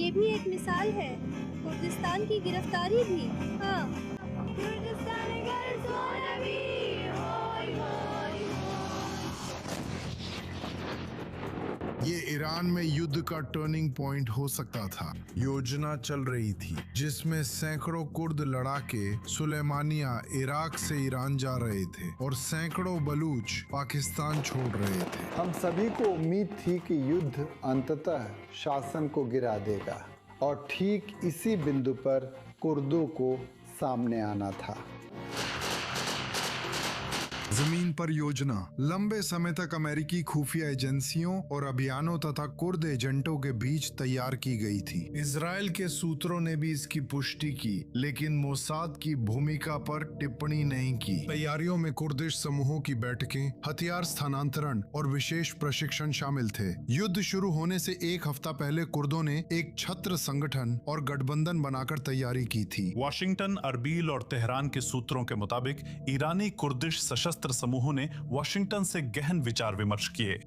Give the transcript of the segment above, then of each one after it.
ये भी एक मिसाल है। कुर्दिस्तान की गिरफ्तारी भी। हाँ। कुर्दिस्तान अगर सोना भी, होय होय ये ईरान में युद्ध का टर्निंग पॉइंट हो सकता था। योजना चल रही थी जिसमें सैकड़ों कुर्द लड़ाके सुलेमानिया इराक से ईरान जा रहे थे और सैकड़ों बलूच पाकिस्तान छोड़ रहे थे। हम सभी को उम्मीद थी कि युद्ध अंततः शासन को गिरा देगा और ठीक इसी बिंदु पर कुर्दों को सामने आना था। जमीन पर योजना लंबे समय तक अमेरिकी खुफिया एजेंसियों और अभियानों तथा कुर्द एजेंटों के बीच तैयार की गई थी। इजराइल के सूत्रों ने भी इसकी पुष्टि की, लेकिन मोसाद की भूमिका पर टिप्पणी नहीं की। तैयारियों में कुर्दिश समूहों की बैठकें, हथियार स्थानांतरण और विशेष प्रशिक्षण शामिल थे। युद्ध शुरू होने से एक हफ्ता पहले कुर्दों ने एक छत्र संगठन और गठबंधन बनाकर तैयारी की थी। वाशिंगटन, अरबील और तेहरान के सूत्रों के मुताबिक ईरानी कुर्दिश सशस्त्र समूहों ने वाशिंगटन से गहन विचार विमर्श किए।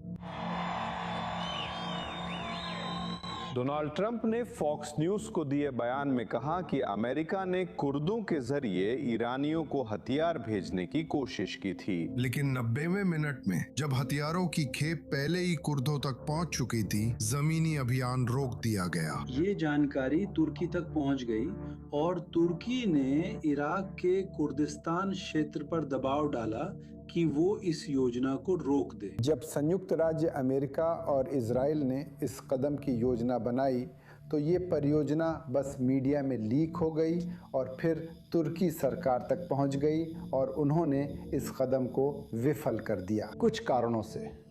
डोनाल्ड ट्रंप ने फॉक्स न्यूज को दिए बयान में कहा कि अमेरिका ने कुर्दों के जरिए ईरानियों को हथियार भेजने की कोशिश की थी, लेकिन 90वें मिनट में जब हथियारों की खेप पहले ही कुर्दों तक पहुंच चुकी थी, जमीनी अभियान रोक दिया गया। ये जानकारी तुर्की तक पहुंच गई और तुर्की ने इराक के कुर्दिस्तान क्षेत्र पर दबाव डाला कि वो इस योजना को रोक दे। जब संयुक्त राज्य अमेरिका और इजराइल ने इस कदम की योजना बनाई तो ये परियोजना बस मीडिया में लीक हो गई और फिर तुर्की सरकार तक पहुंच गई और उन्होंने इस कदम को विफल कर दिया कुछ कारणों से।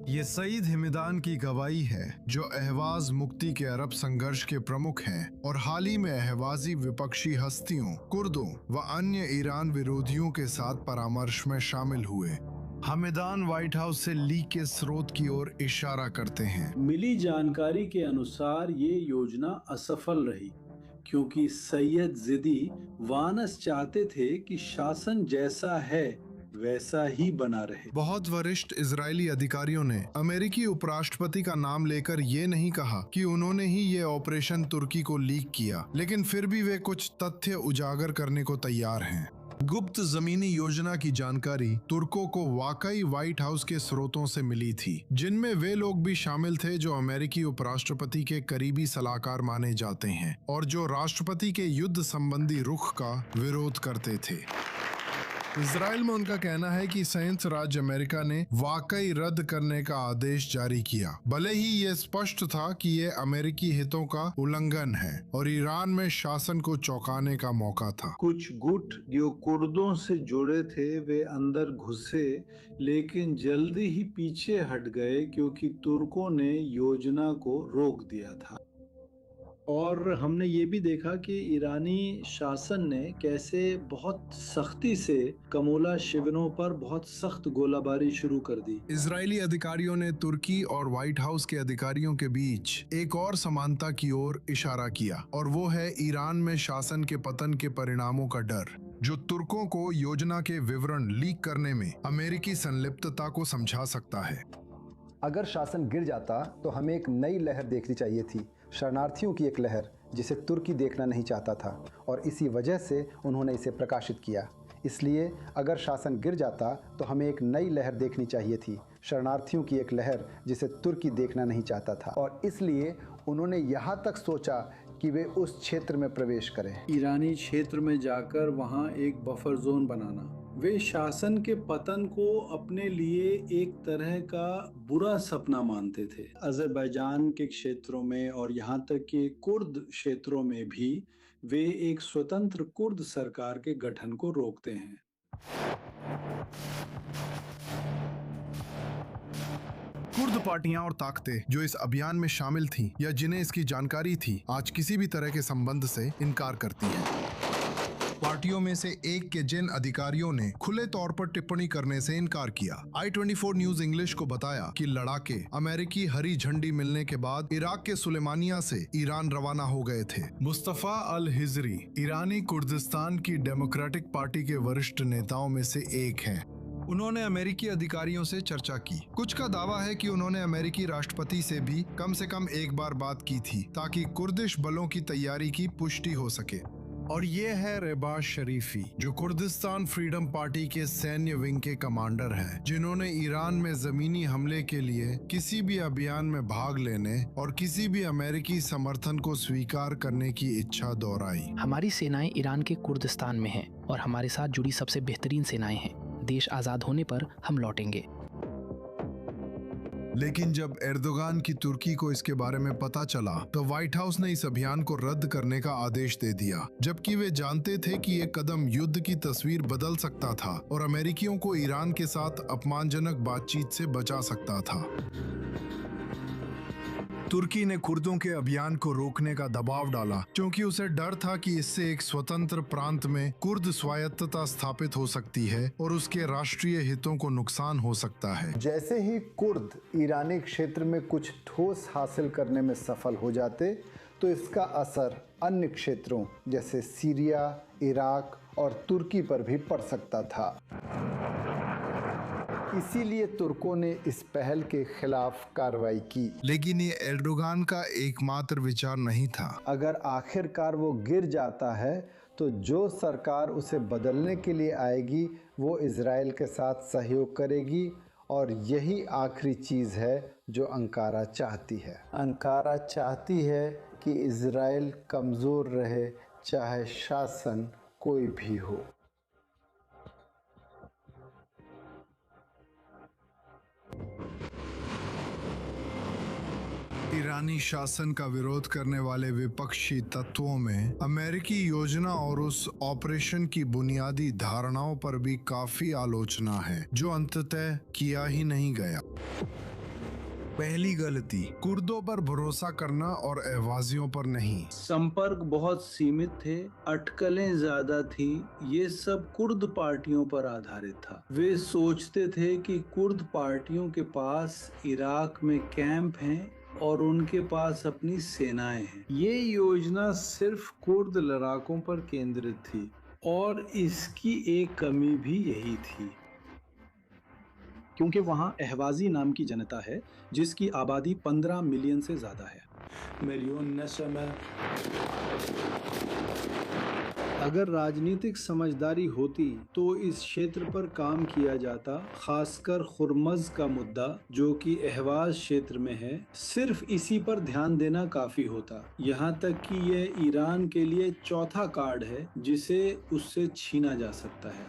ये सईद हिमदान की गवाही है, जो अहवाज मुक्ति के अरब संघर्ष के प्रमुख हैं और हाल ही में अहवाजी विपक्षी हस्तियों, कुर्दों व अन्य ईरान विरोधियों के साथ परामर्श में शामिल हुए। हमदान व्हाइट हाउस से लीक के स्रोत की ओर इशारा करते हैं। मिली जानकारी के अनुसार ये योजना असफल रही क्योंकि सैयद जिदी वानस चाहते थे कि शासन जैसा है वैसा ही बना रहे। बहुत वरिष्ठ इजरायली अधिकारियों ने अमेरिकी उपराष्ट्रपति का नाम लेकर ये नहीं कहा कि उन्होंने ही ये ऑपरेशन तुर्की को लीक किया, लेकिन फिर भी वे कुछ तथ्य उजागर करने को तैयार हैं। गुप्त जमीनी योजना की जानकारी तुर्कों को वाकई व्हाइट हाउस के स्रोतों से मिली थी, जिनमें वे लोग भी शामिल थे जो अमेरिकी उपराष्ट्रपति के करीबी सलाहकार माने जाते हैं और जो राष्ट्रपति के युद्ध संबंधी रुख का विरोध करते थे। इजराइल में उनका कहना है कि संयुक्त राज्य अमेरिका ने वाकई रद्द करने का आदेश जारी किया, भले ही ये स्पष्ट था कि ये अमेरिकी हितों का उल्लंघन है और ईरान में शासन को चौंकाने का मौका था। कुछ गुट जो कुर्दों से जुड़े थे वे अंदर घुसे, लेकिन जल्दी ही पीछे हट गए क्योंकि तुर्कों ने योजना को रोक दिया था। और हमने ये भी देखा कि ईरानी शासन ने कैसे बहुत सख्ती से कमोला शिविरों पर बहुत सख्त गोलाबारी शुरू कर दी। इजरायली अधिकारियों ने तुर्की और व्हाइट हाउस के अधिकारियों के बीच एक और समानता की ओर इशारा किया और वो है ईरान में शासन के पतन के परिणामों का डर, जो तुर्कों को योजना के विवरण लीक करने में अमेरिकी संलिप्तता को समझा सकता है। अगर शासन गिर जाता तो हमें एक नई लहर देखनी चाहिए थी, शरणार्थियों की एक लहर जिसे तुर्की देखना नहीं चाहता था और इसी वजह से उन्होंने इसे प्रकाशित किया। इसलिए अगर शासन गिर जाता तो हमें एक नई लहर देखनी चाहिए थी, शरणार्थियों की एक लहर जिसे तुर्की देखना नहीं चाहता था और इसलिए उन्होंने यहाँ तक सोचा कि वे उस क्षेत्र में प्रवेश करें। ईरानी क्षेत्र में जाकर वहाँ एक बफर जोन बनाना। वे शासन के पतन को अपने लिए एक तरह का बुरा सपना मानते थे। अजरबैजान के क्षेत्रों में और यहाँ तक कि कुर्द क्षेत्रों में भी वे एक स्वतंत्र कुर्द सरकार के गठन को रोकते हैं। कुर्द पार्टियां और ताकतें जो इस अभियान में शामिल थीं या जिन्हें इसकी जानकारी थी, आज किसी भी तरह के संबंध से इनकार करती हैं। पार्टियों में से एक के जिन अधिकारियों ने खुले तौर पर टिप्पणी करने से इनकार किया, i24 न्यूज इंग्लिश को बताया कि लड़ाके अमेरिकी हरी झंडी मिलने के बाद इराक के सुलेमानिया से ईरान रवाना हो गए थे। मुस्तफा अल हिजरी ईरानी कुर्दिस्तान की डेमोक्रेटिक पार्टी के वरिष्ठ नेताओं में से एक हैं। उन्होंने अमेरिकी अधिकारियों से चर्चा की। कुछ का दावा है कि उन्होंने अमेरिकी राष्ट्रपति से भी कम से कम एक बार बात की थी ताकि कुर्दिश बलों की तैयारी की पुष्टि हो सके। और ये है रेबाज शरीफी, जो कुर्दिस्तान फ्रीडम पार्टी के सैन्य विंग के कमांडर हैं, जिन्होंने ईरान में जमीनी हमले के लिए किसी भी अभियान में भाग लेने और किसी भी अमेरिकी समर्थन को स्वीकार करने की इच्छा दोहराई। हमारी सेनाएं ईरान के कुर्दिस्तान में हैं और हमारे साथ जुड़ी सबसे बेहतरीन सेनाएं हैं। देश आजाद होने पर हम लौटेंगे। लेकिन जब एर्दोगान की तुर्की को इसके बारे में पता चला तो व्हाइट हाउस ने इस अभियान को रद्द करने का आदेश दे दिया, जबकि वे जानते थे कि ये कदम युद्ध की तस्वीर बदल सकता था और अमेरिकियों को ईरान के साथ अपमानजनक बातचीत से बचा सकता था। तुर्की ने कुर्दों के अभियान को रोकने का दबाव डाला क्योंकि उसे डर था कि इससे एक स्वतंत्र प्रांत में कुर्द स्वायत्तता स्थापित हो सकती है और उसके राष्ट्रीय हितों को नुकसान हो सकता है। जैसे ही कुर्द ईरानी क्षेत्र में कुछ ठोस हासिल करने में सफल हो जाते तो इसका असर अन्य क्षेत्रों जैसे सीरिया, इराक और तुर्की पर भी पड़ सकता था। इसीलिए तुर्कों ने इस पहल के खिलाफ कार्रवाई की। लेकिन ये एर्दोगान का एकमात्र विचार नहीं था। अगर आखिरकार वो गिर जाता है तो जो सरकार उसे बदलने के लिए आएगी वो इजराइल के साथ सहयोग करेगी, और यही आखिरी चीज़ है जो अंकारा चाहती है। अंकारा चाहती है कि इजराइल कमज़ोर रहे, चाहे शासन कोई भी हो। ईरानी शासन का विरोध करने वाले विपक्षी तत्वों में अमेरिकी योजना और उस ऑपरेशन की बुनियादी धारणाओं पर भी काफी आलोचना है, जो अंततः किया ही नहीं गया। पहली गलती, कुर्दों पर भरोसा करना और अहवाजियों पर नहीं। संपर्क बहुत सीमित थे, अटकलें ज्यादा थी, ये सब कुर्द पार्टियों पर आधारित था। वे सोचते थे कि कुर्द पार्टियों के पास इराक में कैंप हैं और उनके पास अपनी सेनाएं हैं। ये योजना सिर्फ कुर्द लड़ाकों पर केंद्रित थी और इसकी एक कमी भी यही थी, क्योंकि वहाँ अहवाजी नाम की जनता है जिसकी आबादी 15 मिलियन से ज़्यादा है। अगर राजनीतिक समझदारी होती तो इस क्षेत्र पर काम किया जाता, खासकर खुर्मज का मुद्दा जो कि अहवाज क्षेत्र में है। सिर्फ इसी पर ध्यान देना काफी होता, यहाँ तक कि यह ईरान के लिए चौथा कार्ड है जिसे उससे छीना जा सकता है।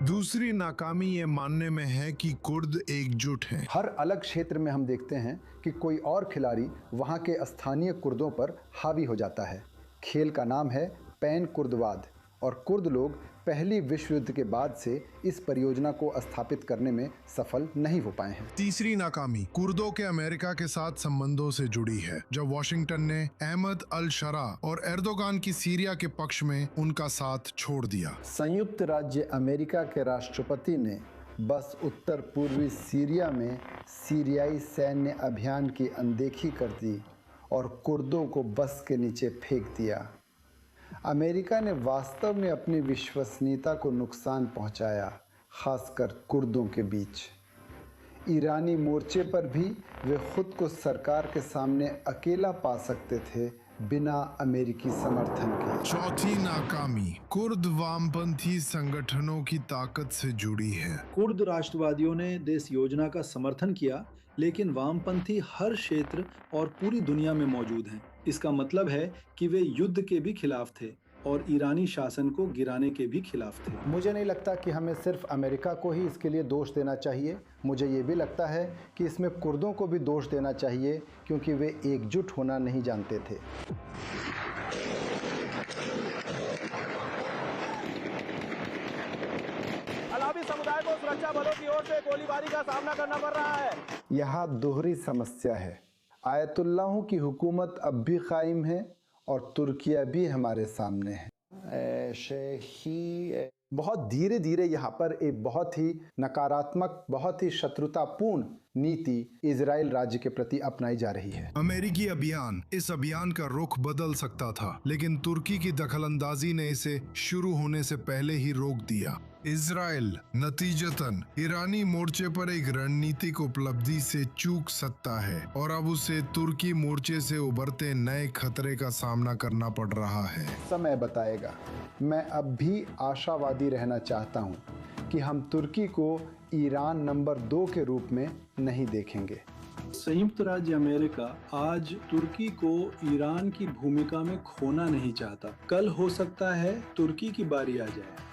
दूसरी नाकामी ये मानने में है कि कुर्द एकजुट हैं। हर अलग क्षेत्र में हम देखते हैं कि कोई और खिलाड़ी वहाँ के स्थानीय कुर्दों पर हावी हो जाता है। खेल का नाम है पैन कुर्दवाद, और कुर्द लोग पहली विश्व युद्ध के बाद से इस परियोजना को स्थापित करने में सफल नहीं हो पाए हैं। तीसरी नाकामी कुर्दों के अमेरिका के साथ संबंधों से जुड़ी है, जब वॉशिंगटन ने अहमद अल शरा और एर्दोगान की सीरिया के पक्ष में उनका साथ छोड़ दिया। संयुक्त राज्य अमेरिका के राष्ट्रपति ने बस उत्तर पूर्वी सीरिया में सीरियाई सैन्य अभियान की अनदेखी कर दी और कुर्दों को बस के नीचे फेंक दिया। अमेरिका ने वास्तव में अपनी विश्वसनीयता को नुकसान पहुंचाया, खासकर कुर्दों के बीच। ईरानी मोर्चे पर भी वे खुद को सरकार के सामने अकेला पा सकते थे बिना अमेरिकी समर्थन के। चौथी नाकामी कुर्द वामपंथी संगठनों की ताकत से जुड़ी है। कुर्द राष्ट्रवादियों ने देश योजना का समर्थन किया, लेकिन वामपंथी हर क्षेत्र और पूरी दुनिया में मौजूद हैं। इसका मतलब है कि वे युद्ध के भी खिलाफ थे और ईरानी शासन को गिराने के भी खिलाफ थे। मुझे नहीं लगता कि हमें सिर्फ अमेरिका को ही इसके लिए दोष देना चाहिए। मुझे ये भी लगता है कि इसमें कुर्दों को भी दोष देना चाहिए, क्योंकि वे एकजुट होना नहीं जानते थे। अलावी समुदाय को सुरक्षा बलों की ओर से गोलीबारी का सामना करना पड़ रहा है। यहाँ दोहरी समस्या है। आयतुल्लाहों की हुकूमत अब भी कायम है और तुर्किया भी हमारे सामने है। बहुत धीरे धीरे यहाँ पर एक बहुत ही नकारात्मक, बहुत ही शत्रुतापूर्ण नीति इजराइल राज्य के प्रति अपनाई जा रही है। अमेरिकी अभियान इस अभियान का रुख बदल सकता था, लेकिन तुर्की की दखलंदाजी ने इसे शुरू होने से पहले ही रोक दिया। इजराइल नतीजतन ईरानी मोर्चे पर एक रणनीतिक उपलब्धि से चूक सकता है और अब उसे तुर्की मोर्चे से उभरते नए खतरे का सामना करना पड़ रहा है। समय बताएगा। मैं अब भी आशावादी रहना चाहता हूँ कि हम तुर्की को ईरान नंबर 2 के रूप में नहीं देखेंगे। संयुक्त राज्य अमेरिका आज तुर्की को ईरान की भूमिका में खोना नहीं चाहता। कल हो सकता है तुर्की की बारी आ जाए।